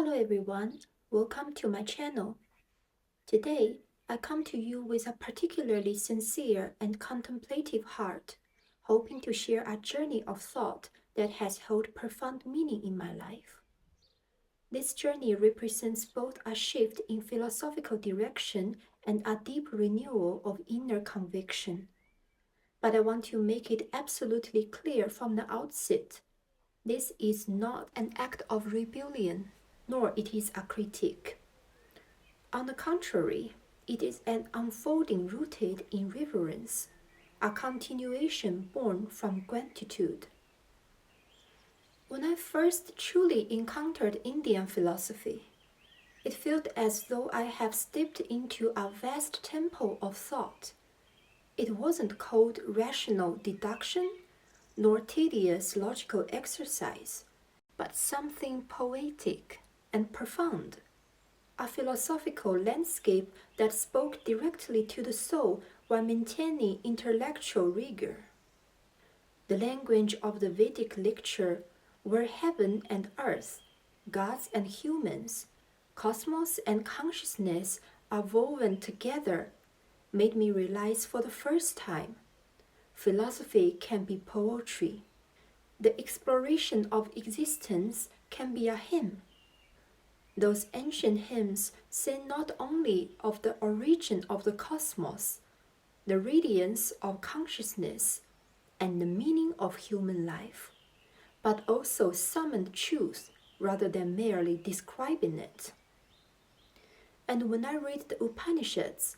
Hello everyone, welcome to my channel. Today, I come to you with a particularly sincere and contemplative heart, hoping to share a journey of thought that has held profound meaning in my life. This journey represents both a shift in philosophical direction and a deep renewal of inner conviction. But I want to make it absolutely clear from the outset, this is not an act of rebellion, nor it is a critique. On the contrary, it is an unfolding rooted in reverence, a continuation born from gratitude. When I first truly encountered Indian philosophy, it felt as though I have stepped into a vast temple of thought. It wasn't called rational deduction, nor tedious logical exercise, but something poetic and profound, a philosophical landscape that spoke directly to the soul while maintaining intellectual rigor. The language of the Vedic lecture, where heaven and earth, gods and humans, cosmos and consciousness are woven together, made me realize for the first time, philosophy can be poetry. The exploration of existence can be a hymn. Those ancient hymns sing not only of the origin of the cosmos, the radiance of consciousness, and the meaning of human life, but also summoned truth rather than merely describing it. And when I read the Upanishads,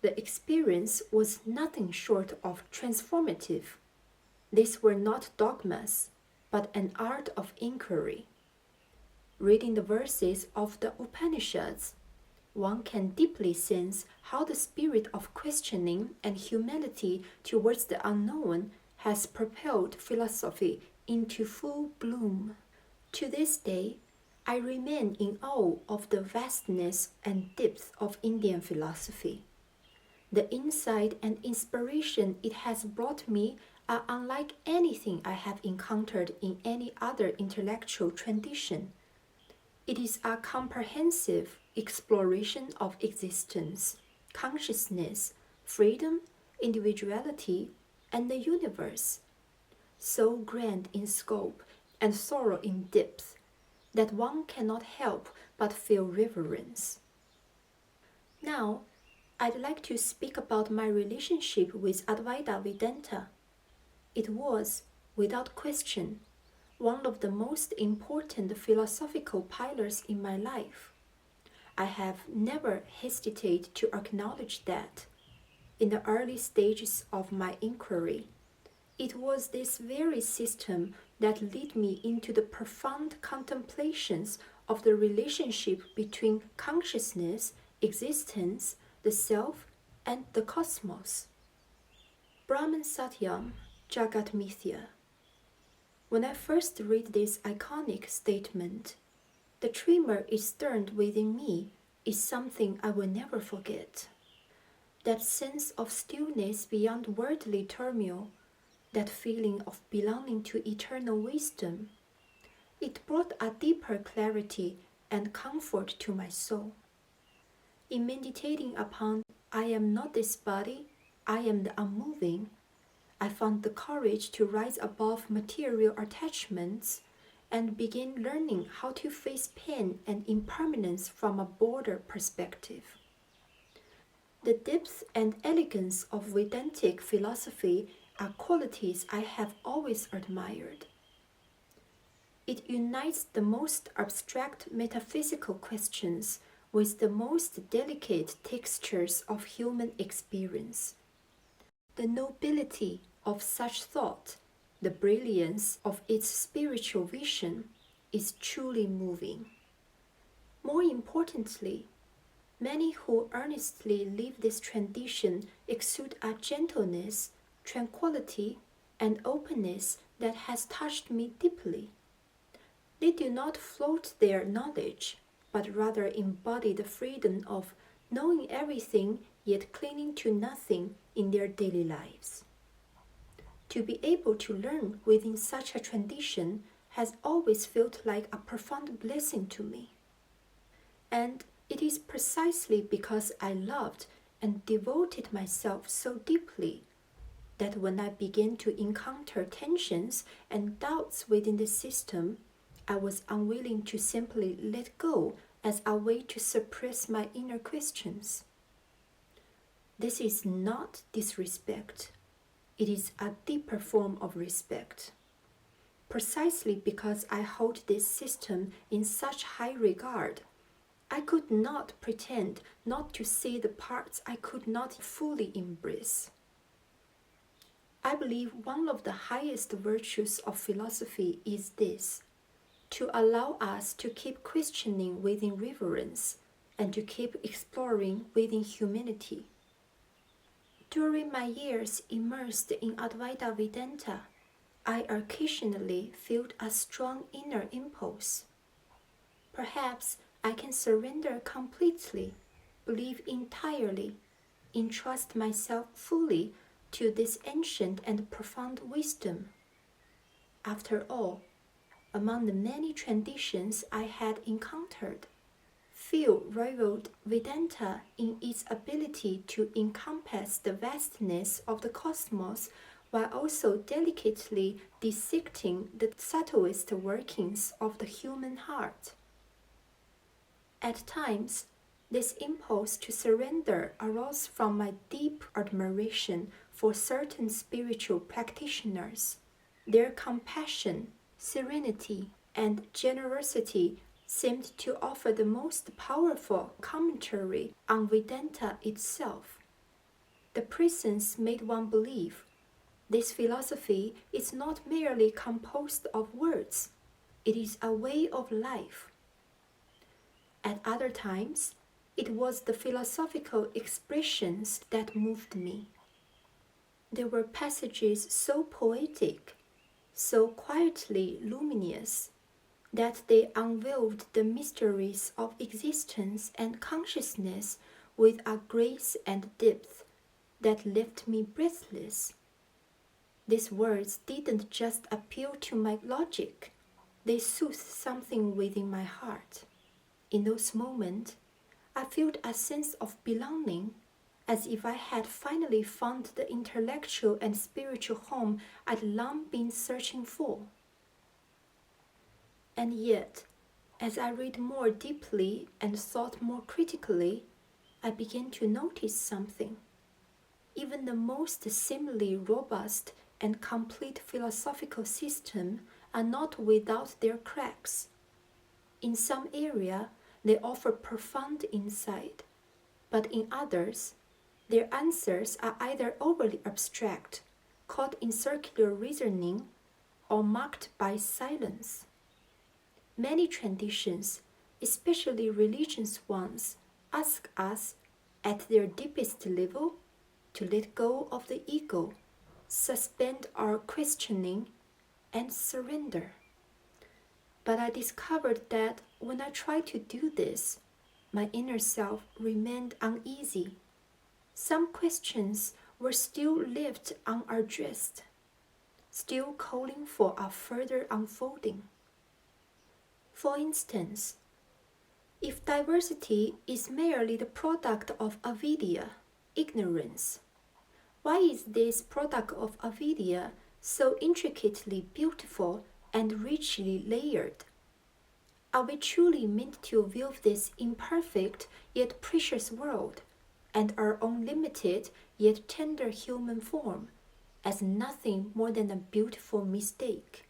the experience was nothing short of transformative. These were not dogmas, but an art of inquiry. Reading the verses of the Upanishads, one can deeply sense how the spirit of questioning and humility towards the unknown has propelled philosophy into full bloom. To this day, I remain in awe of the vastness and depth of Indian philosophy. The insight and inspiration it has brought me are unlike anything I have encountered in any other intellectual tradition. It is a comprehensive exploration of existence, consciousness, freedom, individuality, and the universe, so grand in scope and thorough in depth that one cannot help but feel reverence. Now, I'd like to speak about my relationship with Adva Vidanta. It was, without question, one of the most important philosophical pillars in my life. I have never hesitated to acknowledge that, in the early stages of my inquiry, it was this very system that led me into the profound contemplations of the relationship between consciousness, existence, the self, and the cosmos. Brahman Satyam, Jagat Mithya. When I first read this iconic statement, the tremor it stirred within me is something I will never forget. That sense of stillness beyond worldly turmoil, that feeling of belonging to eternal wisdom, it brought a deeper clarity and comfort to my soul. In meditating upon I am not this body, I am the unmoving, I found the courage to rise above material attachments and begin learning how to face pain and impermanence from a broader perspective. The depth and elegance of Vedantic philosophy are qualities I have always admired. It unites the most abstract metaphysical questions with the most delicate textures of human experience. The nobility of such thought, the brilliance of its spiritual vision, is truly moving. More importantly, many who earnestly live this tradition exude a gentleness, tranquility, and openness that has touched me deeply. They do not float their knowledge, but rather embody the freedom of knowing everything yet clinging to nothing in their daily lives. To be able to learn within such a tradition has always felt like a profound blessing to me. And it is precisely because I loved and devoted myself so deeply that when I began to encounter tensions and doubts within the system, I was unwilling to simply let go as a way to suppress my inner questions. This is not disrespect. It is a deeper form of respect. Precisely because I hold this system in such high regard, I could not pretend not to see the parts I could not fully embrace. I believe one of the highest virtues of philosophy is this: to allow us to keep questioning within reverence and to keep exploring within humility. During my years immersed in Advaita Vedanta, I occasionally felt a strong inner impulse. Perhaps I can surrender completely, believe entirely, entrust myself fully to this ancient and profound wisdom. After all, among the many traditions I had encountered, few rivaled Vedanta in its ability to encompass the vastness of the cosmos while also delicately dissecting the subtlest workings of the human heart. At times, this impulse to surrender arose from my deep admiration for certain spiritual practitioners. Their compassion, serenity, and generosity seemed to offer the most powerful commentary on Vedanta itself. The presence made one believe this philosophy is not merely composed of words, it is a way of life. At other times, it was the philosophical expressions that moved me. There were passages so poetic, so quietly luminous, that they unveiled the mysteries of existence and consciousness with a grace and depth that left me breathless. These words didn't just appeal to my logic, they soothed something within my heart. In those moments, I felt a sense of belonging, as if I had finally found the intellectual and spiritual home I'd long been searching for. And yet, as I read more deeply and thought more critically, I began to notice something. Even the most seemingly robust and complete philosophical systems are not without their cracks. In some areas, they offer profound insight, but in others, their answers are either overly abstract, caught in circular reasoning, or marked by silence. Many traditions, especially religious ones, ask us, at their deepest level, to let go of the ego, suspend our questioning, and surrender. But I discovered that when I tried to do this, my inner self remained uneasy. Some questions were still left unaddressed, still calling for a further unfolding. For instance, if diversity is merely the product of avidya, ignorance, why is this product of avidya so intricately beautiful and richly layered? Are we truly meant to view this imperfect yet precious world, and our own limited yet tender human form, as nothing more than a beautiful mistake?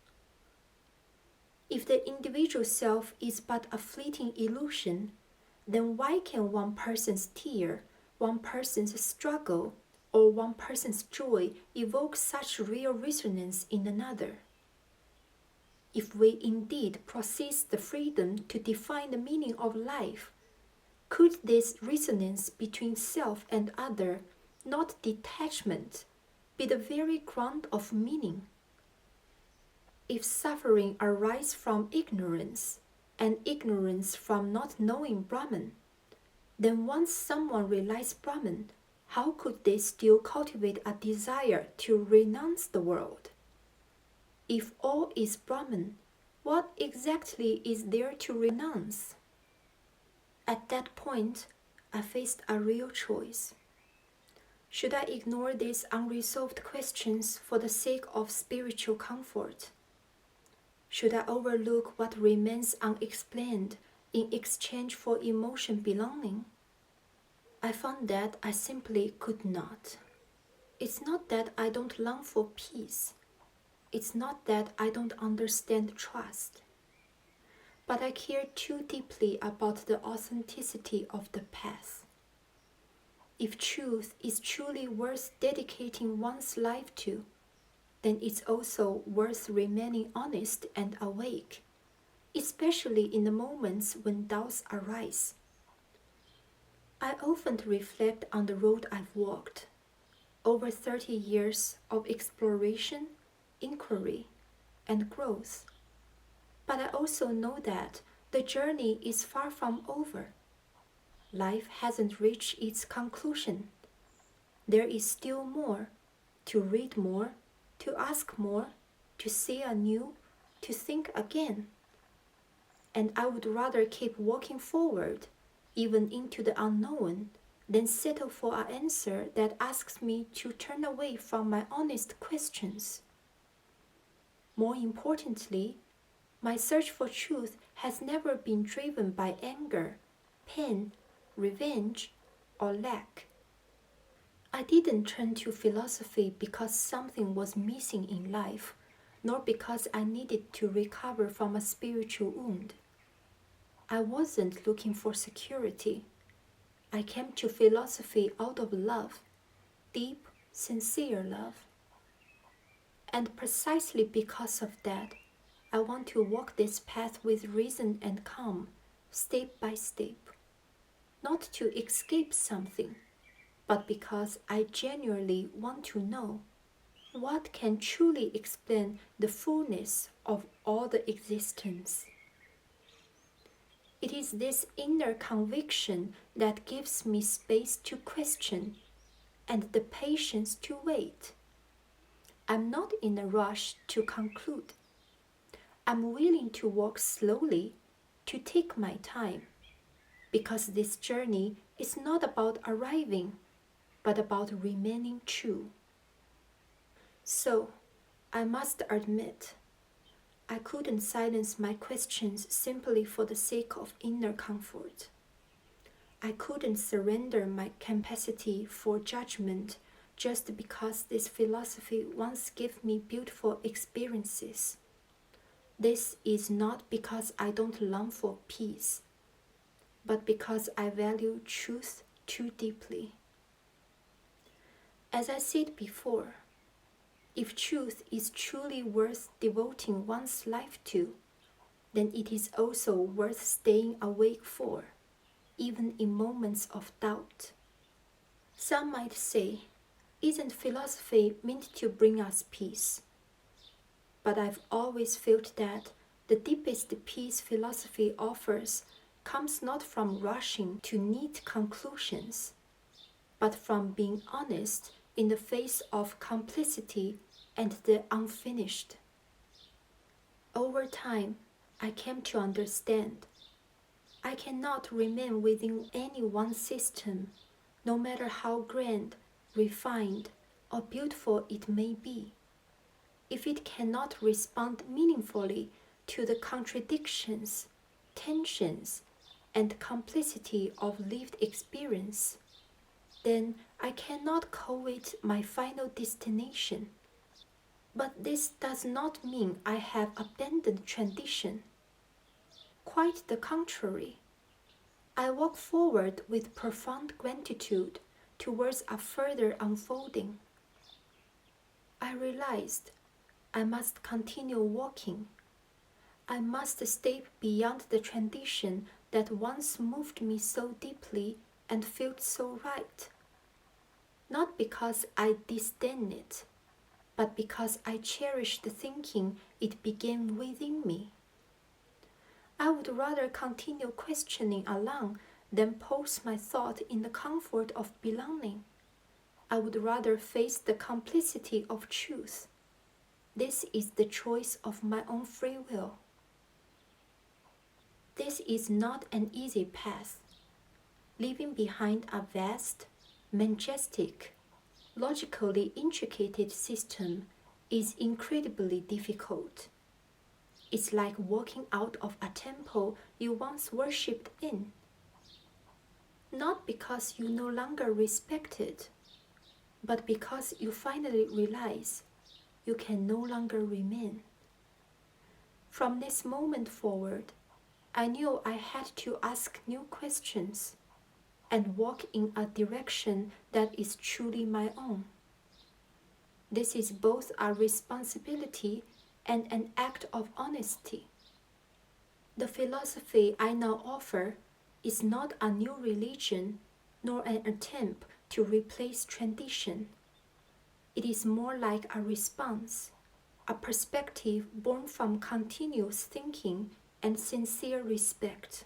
If the individual self is but a fleeting illusion, then why can one person's tear, one person's struggle, or one person's joy evoke such real resonance in another? If we indeed possess the freedom to define the meaning of life, could this resonance between self and other, not detachment, be the very ground of meaning? If suffering arises from ignorance, and ignorance from not knowing Brahman, then once someone realizes Brahman, how could they still cultivate a desire to renounce the world? If all is Brahman, what exactly is there to renounce? At that point, I faced a real choice. Should I ignore these unresolved questions for the sake of spiritual comfort? Should I overlook what remains unexplained in exchange for emotion belonging? I found that I simply could not. It's not that I don't long for peace. It's not that I don't understand trust. But I care too deeply about the authenticity of the path. If truth is truly worth dedicating one's life to, then it's also worth remaining honest and awake, especially in the moments when doubts arise. I often reflect on the road I've walked, over 30 years of exploration, inquiry, and growth. But I also know that the journey is far from over. Life hasn't reached its conclusion. There is still more, to read more, to ask more, to see anew, to think again. And I would rather keep walking forward, even into the unknown, than settle for an answer that asks me to turn away from my honest questions. More importantly, my search for truth has never been driven by anger, pain, revenge, or lack. I didn't turn to philosophy because something was missing in life, nor because I needed to recover from a spiritual wound. I wasn't looking for security. I came to philosophy out of love, deep, sincere love. And precisely because of that, I want to walk this path with reason and calm, step by step. Not to escape something, but because I genuinely want to know what can truly explain the fullness of all the existence. It is this inner conviction that gives me space to question and the patience to wait. I'm not in a rush to conclude. I'm willing to walk slowly, to take my time, because this journey is not about arriving, but about remaining true. So, I must admit, I couldn't silence my questions simply for the sake of inner comfort. I couldn't surrender my capacity for judgment just because this philosophy once gave me beautiful experiences. This is not because I don't long for peace, but because I value truth too deeply. As I said before, if truth is truly worth devoting one's life to, then it is also worth staying awake for, even in moments of doubt. Some might say, isn't philosophy meant to bring us peace? But I've always felt that the deepest peace philosophy offers comes not from rushing to neat conclusions, but from being honest in the face of complexity and the unfinished. Over time, I came to understand I cannot remain within any one system, no matter how grand, refined, or beautiful it may be, if it cannot respond meaningfully to the contradictions, tensions, and complexity of lived experience. Then I cannot call it my final destination. But this does not mean I have abandoned tradition. Quite the contrary. I walk forward with profound gratitude towards a further unfolding. I realized I must continue walking. I must step beyond the tradition that once moved me so deeply and felt so right. Not because I disdain it, but because I cherish the thinking it began within me. I would rather continue questioning alone than pose my thought in the comfort of belonging. I would rather face the complexity of truth. This is the choice of my own free will. This is not an easy path. leaving behind a vast, majestic, logically intricate system is incredibly difficult. It's like walking out of a temple you once worshipped in. Not because you no longer respect it, but because you finally realize you can no longer remain. From this moment forward, I knew I had to ask new questions and walk in a direction that is truly my own. This is both a responsibility and an act of honesty. The philosophy I now offer is not a new religion nor an attempt to replace tradition. It is more like a response, a perspective born from continuous thinking and sincere respect.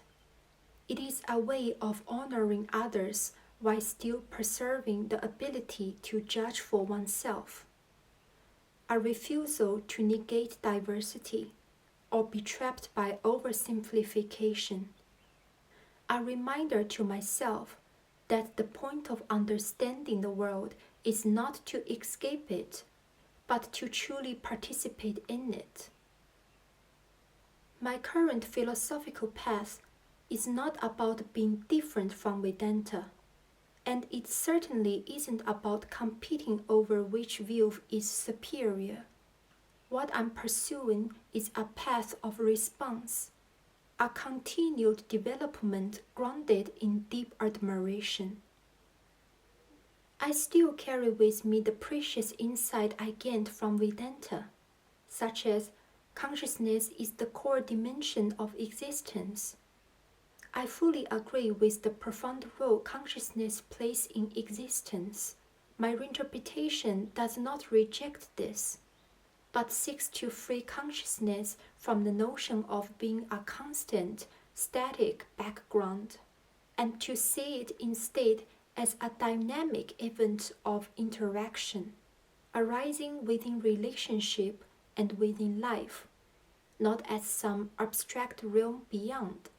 It is a way of honoring others while still preserving the ability to judge for oneself. A refusal to negate diversity or be trapped by oversimplification. A reminder to myself that the point of understanding the world is not to escape it, but to truly participate in it. My current philosophical path is not about being different from Vedanta, and it certainly isn't about competing over which view is superior. What I'm pursuing is a path of response, a continued development grounded in deep admiration. I still carry with me the precious insight I gained from Vedanta, such as consciousness is the core dimension of existence. I fully agree with the profound role consciousness plays in existence. My interpretation does not reject this, but seeks to free consciousness from the notion of being a constant, static background, and to see it instead as a dynamic event of interaction, arising within relationship and within life, not as some abstract realm beyond.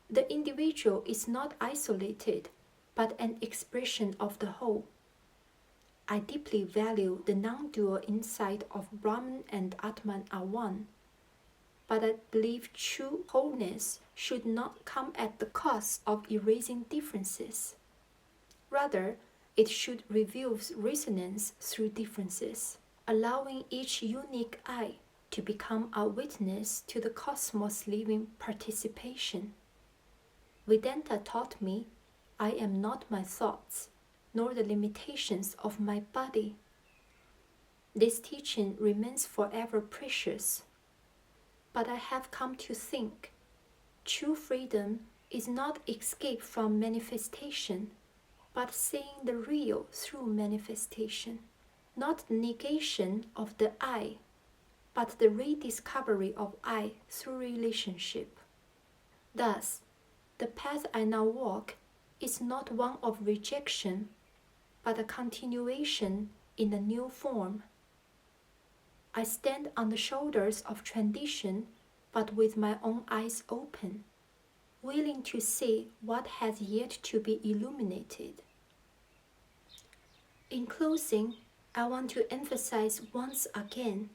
The individual is not isolated, but an expression of the whole. I deeply value the non-dual insight of Brahman and Atman are one, but I believe true wholeness should not come at the cost of erasing differences. Rather, it should reveal resonance through differences, allowing each unique I to become a witness to the cosmos' living participation. Vedanta taught me I am not my thoughts, nor the limitations of my body. This teaching remains forever precious. But I have come to think, true freedom is not escape from manifestation, but seeing the real through manifestation, not the negation of the I, but the rediscovery of I through relationship. Thus, the path I now walk is not one of rejection, but a continuation in a new form. I stand on the shoulders of tradition, but with my own eyes open, willing to see what has yet to be illuminated. In closing, I want to emphasize once again,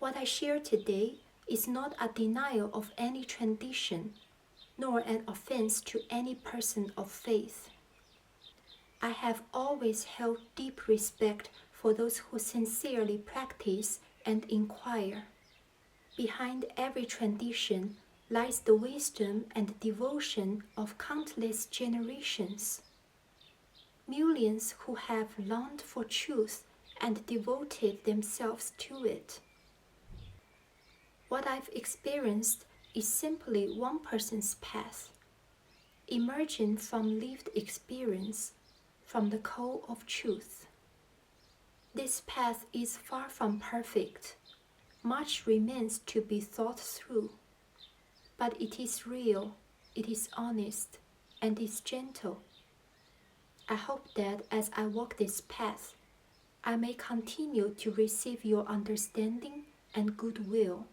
what I share today is not a denial of any tradition, nor an offense to any person of faith. I have always held deep respect for those who sincerely practice and inquire. Behind every tradition lies the wisdom and devotion of countless generations. Millions who have longed for truth and devoted themselves to it. What I've experienced is simply one person's path, emerging from lived experience, from the core of truth. This path is far from perfect. Much remains to be thought through. But it is real, it is honest, and is gentle. I hope that as I walk this path, I may continue to receive your understanding and goodwill.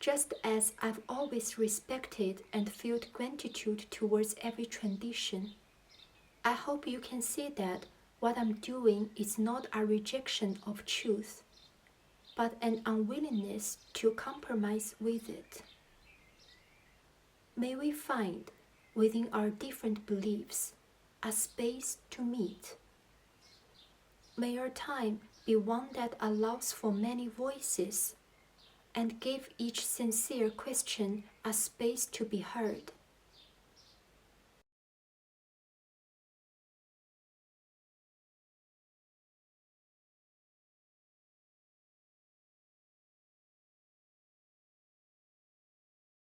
Just as I've always respected and felt gratitude towards every tradition, I hope you can see that what I'm doing is not a rejection of truth, but an unwillingness to compromise with it. May we find, within our different beliefs, a space to meet. May our time be one that allows for many voices and give each sincere question a space to be heard.